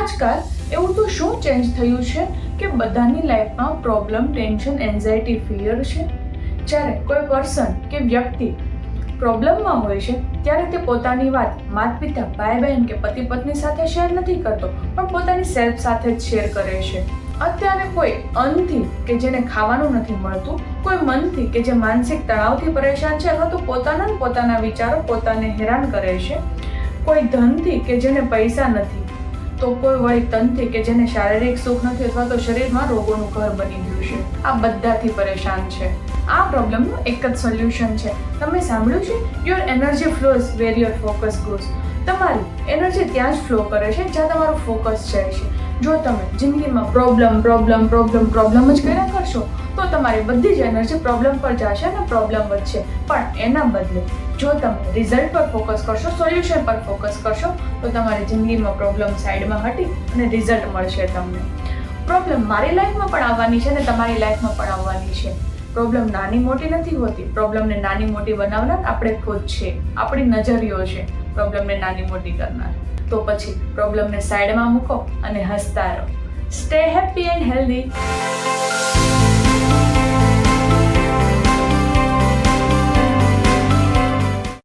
આજકાલ એવું તો શું ચેન્જ થયું છે કે બધાની લાઈફમાં પ્રોબ્લેમ, ટેન્શન, એન્ઝાયટી, ફિયર છે. જ્યારે કોઈ પર્સન કે વ્યક્તિ પ્રોબ્લેમમાં હોય છે ત્યારે તે પોતાની વાત માતા પિતા, ભાઈ બહેન કે પતિ પત્ની સાથે શેર નથી કરતો, પણ પોતાની સેલ્ફ સાથે જ શેર કરે છે. અત્યારે કોઈ અન્નથી કે જેને ખાવાનું નથી મળતું, કોઈ મનથી કે જે માનસિક તણાવથી પરેશાન છે અથવા તો પોતાના વિચારો પોતાને હેરાન કરે છે, કોઈ ધનથી કે જેને પૈસા નથી, તો કોઈ વળી તનથી કે જેને શારીરિક સુખ નથી અથવા તો શરીરમાં રોગોનું ઘર બની ગયું છે. આ બધાથી પરેશાન છે. આ પ્રોબ્લેમનું એક જ સોલ્યુશન છે. તમે સાંભળ્યું છે, your energy flows where your focus goes. તમારી એનર્જી ત્યાં જ ફ્લો કરે છે જ્યાં તમારું ફોકસ જાય છે. જો તમે જિંદગીમાં પ્રોબ્લેમ જ કર્યા કરશો તો તમારી બધી જ એનર્જી પ્રોબ્લેમ પર જશે અને પ્રોબ્લેમ વધશે. પણ એના બદલે જો તમે રિઝલ્ટ પર ફોકસ કરશો, સોલ્યુશન પર ફોકસ કરશો, તો તમારી જિંદગીમાં પ્રોબ્લેમ સાઈડમાં હટી અને રિઝલ્ટ મળશે તમને. પ્રોબ્લેમ મારી લાઈફમાં પણ આવવાની છે અને તમારી લાઈફમાં પણ આવવાની છે. પ્રોબ્લેમ નાની મોટી નથી હોતી. પ્રોબ્લેમને નાની મોટી બનાવનાર આપણે ખુદ છે, આપણી નજરિયો છે પ્રોબ્લેમને નાની મોટી કરનાર. તો પછી પ્રોબ્લેમને સાઈડમાં મૂકો અને હસતા રહો. Stay happy and healthy.